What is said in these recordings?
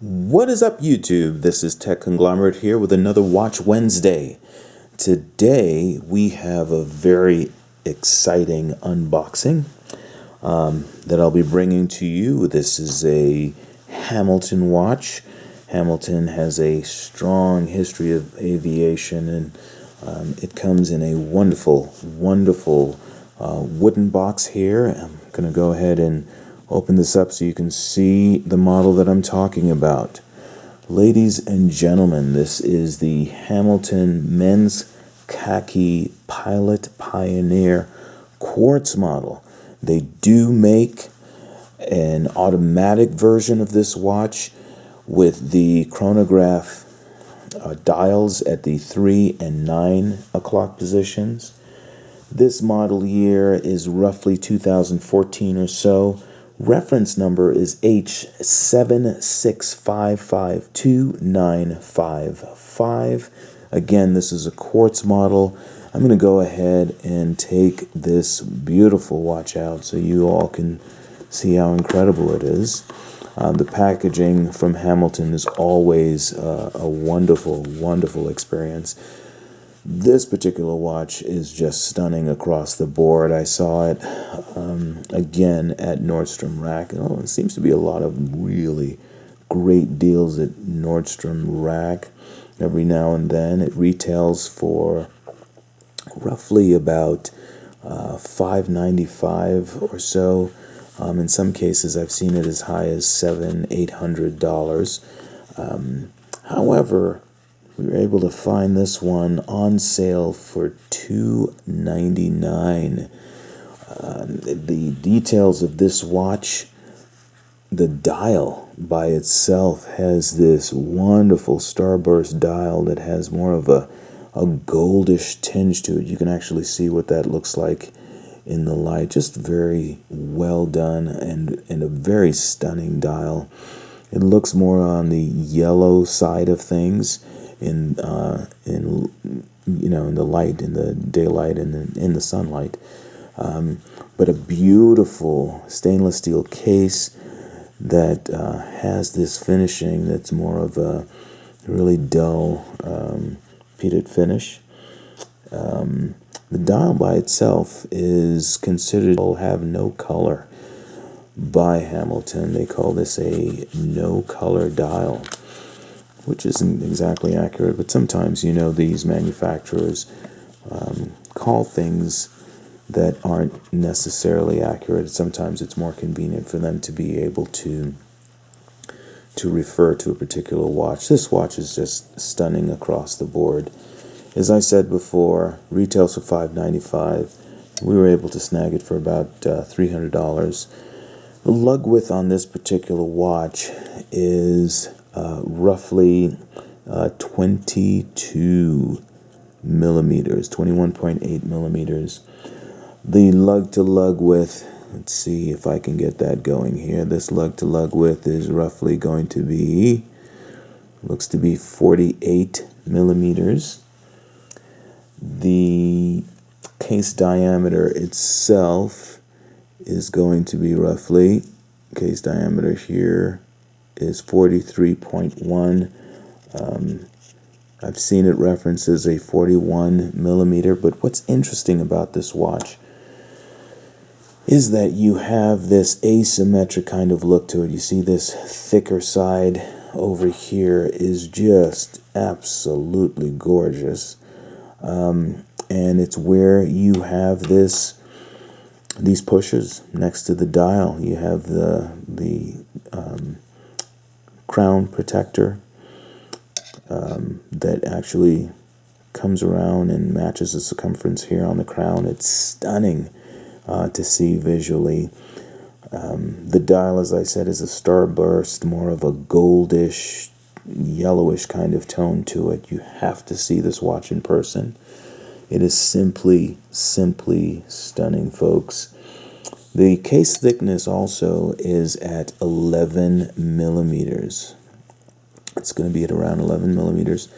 What is up, YouTube? This is TechConglomerate here with another Watch Wednesday. Today we have a very exciting unboxing that I'll be bringing to you. This is a Hamilton watch. Hamilton has a strong history of aviation, and it comes in a wonderful, wonderful wooden box here. I'm going to go ahead and open this up so you can see the model that I'm talking about. Ladies and gentlemen, this is the Hamilton Men's Khaki Pilot Pioneer quartz model. They do make an automatic version of this watch with the chronograph dials at the 3 and 9 o'clock positions. This model year is roughly 2014 or so. Reference number is H765529555. Again, this is a quartz model. I'm going to go ahead and take this beautiful watch out so you all can see how incredible it is. The packaging from Hamilton is always a wonderful, wonderful experience. This particular watch is just stunning across the board. I saw it again at Nordstrom Rack. It seems to be a lot of really great deals at Nordstrom Rack every now and then. It retails for roughly about $5.95 or so. In some cases, I've seen it as high as $700-800. However, we were able to find this one on sale for $299. The details of this watch, the dial by itself has this wonderful starburst dial that has more of a goldish tinge to it. You can actually see what that looks like in the light. Just very well done and a very stunning dial. It looks more on the yellow side of things in the light, in the daylight, and in the sunlight. But a beautiful stainless steel case that has this finishing that's more of a really dull pleated finish. The dial by itself is considered to have no color by Hamilton. They call this a no color dial, which isn't exactly accurate, but sometimes, these manufacturers call things that aren't necessarily accurate. Sometimes it's more convenient for them to be able to refer to a particular watch. This watch is just stunning across the board. As I said before, retails for $5.95. We were able to snag it for about $300. The lug width on this particular watch is roughly 22 millimeters, 21.8 millimeters. The lug-to-lug width, let's see if I can get that going here. This lug-to-lug width is roughly going to be, looks to be 48 millimeters. The case diameter itself is going to be roughly, case diameter here is 43.1. I've seen it referenced as a 41 millimeter, but what's interesting about this watch is that you have this asymmetric kind of look to it. You see this thicker side over here is just absolutely gorgeous. And it's where you have these pushers next to the dial. You have the crown protector that actually comes around and matches the circumference here on the crown. It's stunning to see visually. The dial, as I said, is a starburst, more of a goldish, yellowish kind of tone to it. You have to see this watch in person. It is simply stunning, folks. The case thickness also is at 11 millimeters. It's going to be at around 11 millimeters.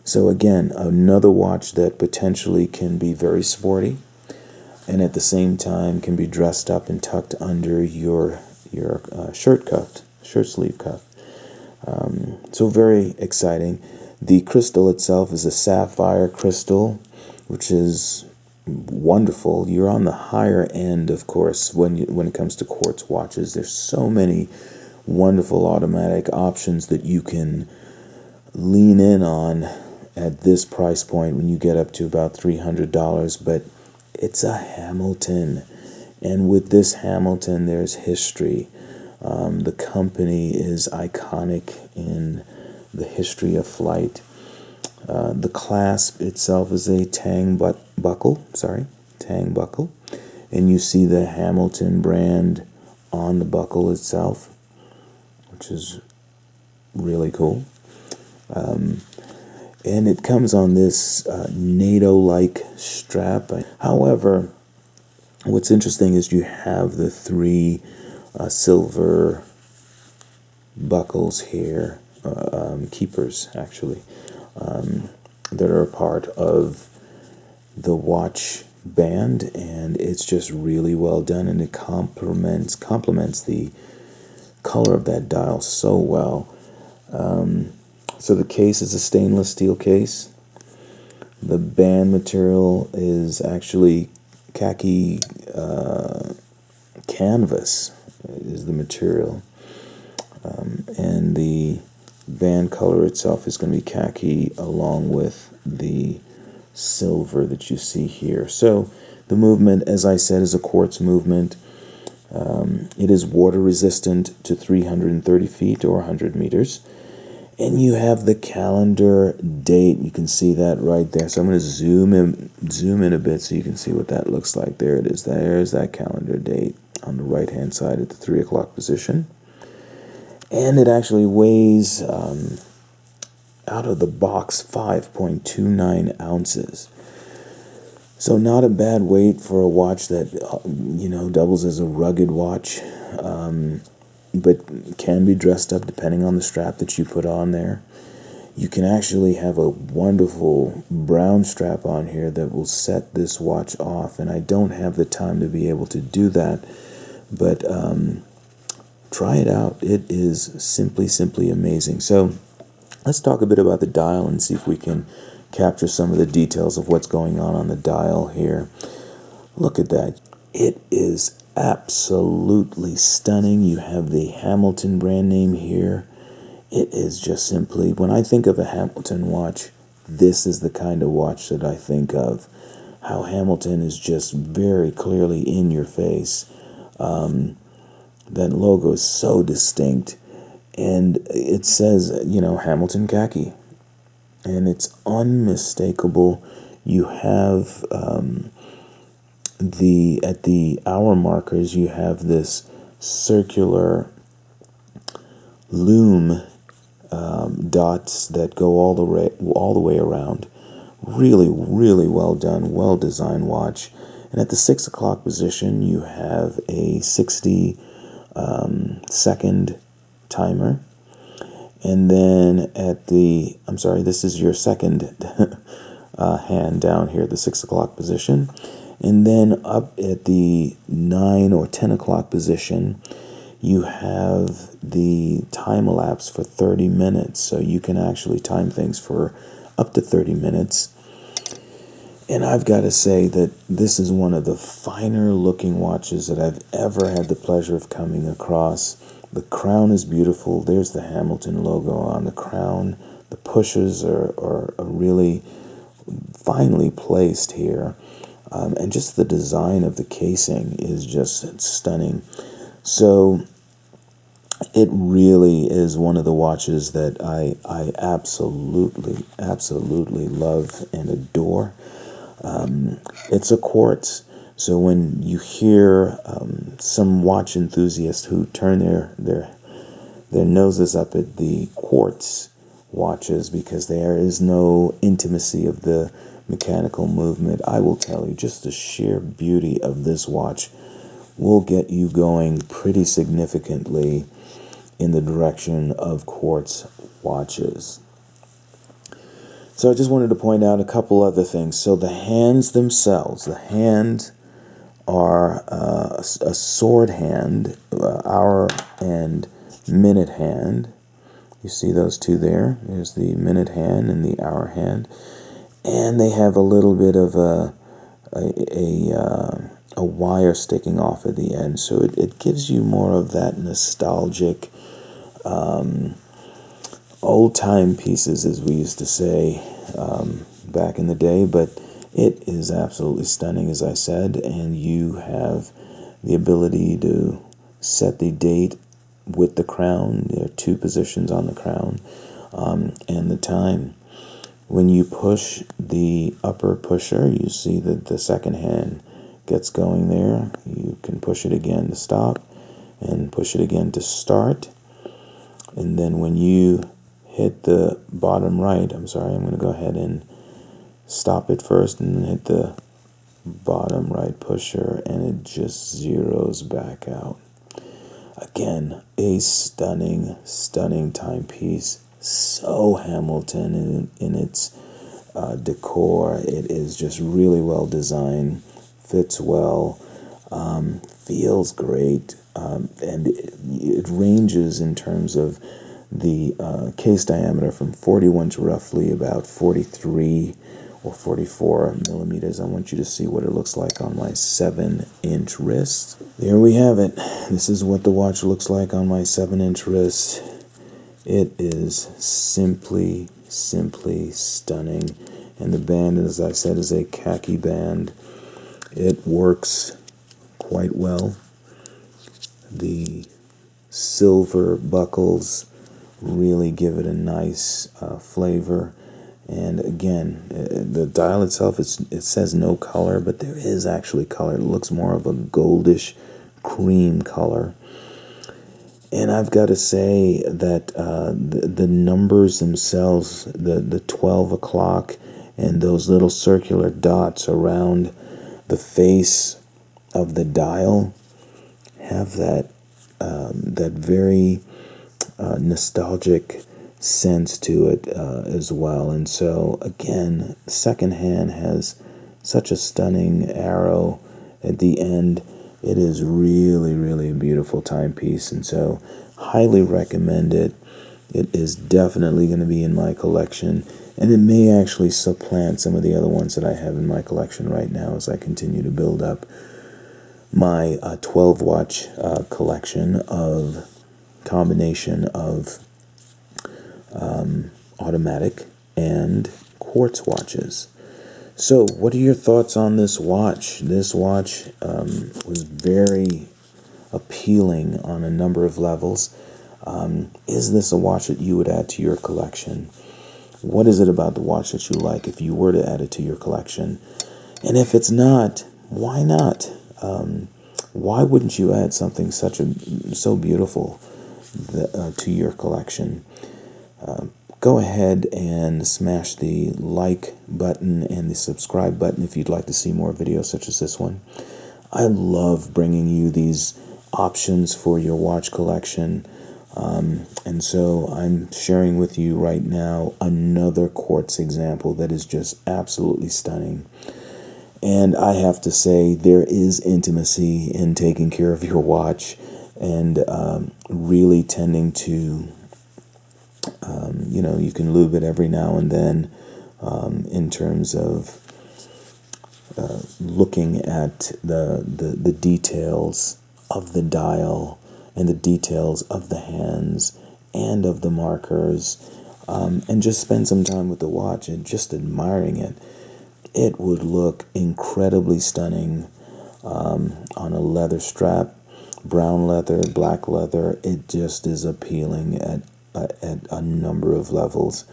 So again, another watch that potentially can be very sporty and at the same time can be dressed up and tucked under your shirt sleeve cuff. So very exciting. The crystal itself is a sapphire crystal, which is wonderful. You're on the higher end, of course, when it comes to quartz watches. There's so many wonderful automatic options that you can lean in on at this price point when you get up to about $300. But it's a Hamilton, and with this Hamilton, there's history. The company is iconic in the history of flight. The clasp itself is a tang buckle, and you see the Hamilton brand on the buckle itself, which is really cool. And it comes on this NATO-like strap. However, what's interesting is you have the three silver buckles here, keepers actually, that are a part of the watch band, and it's just really well done, and it complements the color of that dial so well. So the case is a stainless steel case. The band material is actually khaki canvas is the material, and the band color itself is going to be khaki along with the silver that you see here. So the movement, as I said, is a quartz movement. It is water resistant to 330 feet or 100 meters. And you have the calendar date. You can see that right there. So I'm going to zoom in a bit so you can see what that looks like. There it is. There's that calendar date on the right-hand side at the 3 o'clock position. And it actually weighs, out of the box, 5.29 ounces. So not a bad weight for a watch that, doubles as a rugged watch. But can be dressed up depending on the strap that you put on there. You can actually have a wonderful brown strap on here that will set this watch off, and I don't have the time to be able to do that, but try it out. It is simply amazing. So let's talk a bit about the dial and see if we can capture some of the details of what's going on the dial here. Look at that. It is absolutely stunning. You have the Hamilton brand name here. It is just simply, when I think of a Hamilton watch, this is the kind of watch that I think of. How Hamilton is just very clearly in your face. That logo is so distinct, and it says, Hamilton Khaki, and it's unmistakable. You have at the hour markers, you have this circular lume dots that go all the way around. Really, really well done, well designed watch. And at the 6 o'clock position, you have a 60 second timer. And then this is your second hand down here, the 6 o'clock position. And then up at the 9 or 10 o'clock position, you have the time elapse for 30 minutes. So you can actually time things for up to 30 minutes. And I've got to say that this is one of the finer looking watches that I've ever had the pleasure of coming across. The crown is beautiful. There's the Hamilton logo on the crown. The pushes are really finely placed here. And just the design of the casing is just stunning. So it really is one of the watches that I absolutely love and adore. It's a quartz. So when you hear some watch enthusiasts who turn their noses up at the quartz watches because there is no intimacy of the mechanical movement, I will tell you, just the sheer beauty of this watch will get you going pretty significantly in the direction of quartz watches. So I just wanted to point out a couple other things. So the hands themselves, the hands are a sword hand, hour and minute hand. You see those two there? There's the minute hand and the hour hand. And they have a little bit of a wire sticking off at the end, so it gives you more of that nostalgic old time pieces, as we used to say back in the day. But it is absolutely stunning, as I said, and you have the ability to set the date with the crown. There are two positions on the crown, and the time. When you push the upper pusher, you see that the second hand gets going there. You can push it again to stop and push it again to start. And then when you hit the bottom right, I'm going to go ahead and stop it first and then hit the bottom right pusher, and it just zeroes back out. Again, a stunning, stunning timepiece. So Hamilton in its decor. It is just really well designed, fits well, feels great, and it ranges in terms of the case diameter from 41 to roughly about 43 or 44 millimeters. I want you to see what it looks like on my 7-inch wrist. There we have it. This is what the watch looks like on my 7-inch wrist. It is simply stunning. And the band, as I said, is a khaki band. It works quite well. The silver buckles really give it a nice flavor. And again, the dial itself, it says no color, but there is actually color. It looks more of a goldish cream color. And I've got to say that the numbers themselves, the 12 o'clock and those little circular dots around the face of the dial have that very nostalgic sense to it as well. And so again, secondhand has such a stunning arrow at the end. It is really a beautiful timepiece, and so highly recommend it. It is definitely going to be in my collection, and it may actually supplant some of the other ones that I have in my collection right now as I continue to build up my 12-watch collection of combination of automatic and quartz watches. So, what are your thoughts on this watch? This watch was very appealing on a number of levels. Is this a watch that you would add to your collection? What is it about the watch that you like if you were to add it to your collection? And if it's not, why not? Why wouldn't you add something so beautiful to your collection? Go ahead and smash the like button and the subscribe button if you'd like to see more videos such as this one. I love bringing you these options for your watch collection. And so I'm sharing with you right now another quartz example that is just absolutely stunning. And I have to say, there is intimacy in taking care of your watch and really tending to you can lube it every now and then in terms of looking at the details of the dial and the details of the hands and of the markers, and just spend some time with the watch and just admiring it. It would look incredibly stunning on a leather strap, brown leather, black leather. It just is appealing at a number of levels.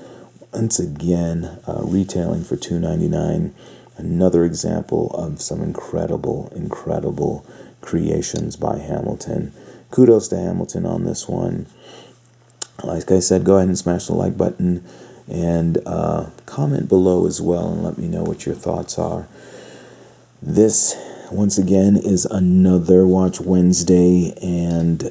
Once again, retailing for $2.99. Another example of some incredible creations by Hamilton. Kudos to Hamilton on this one. Like I said, go ahead and smash the like button and comment below as well and let me know what your thoughts are. This, once again, is another Watch Wednesday, and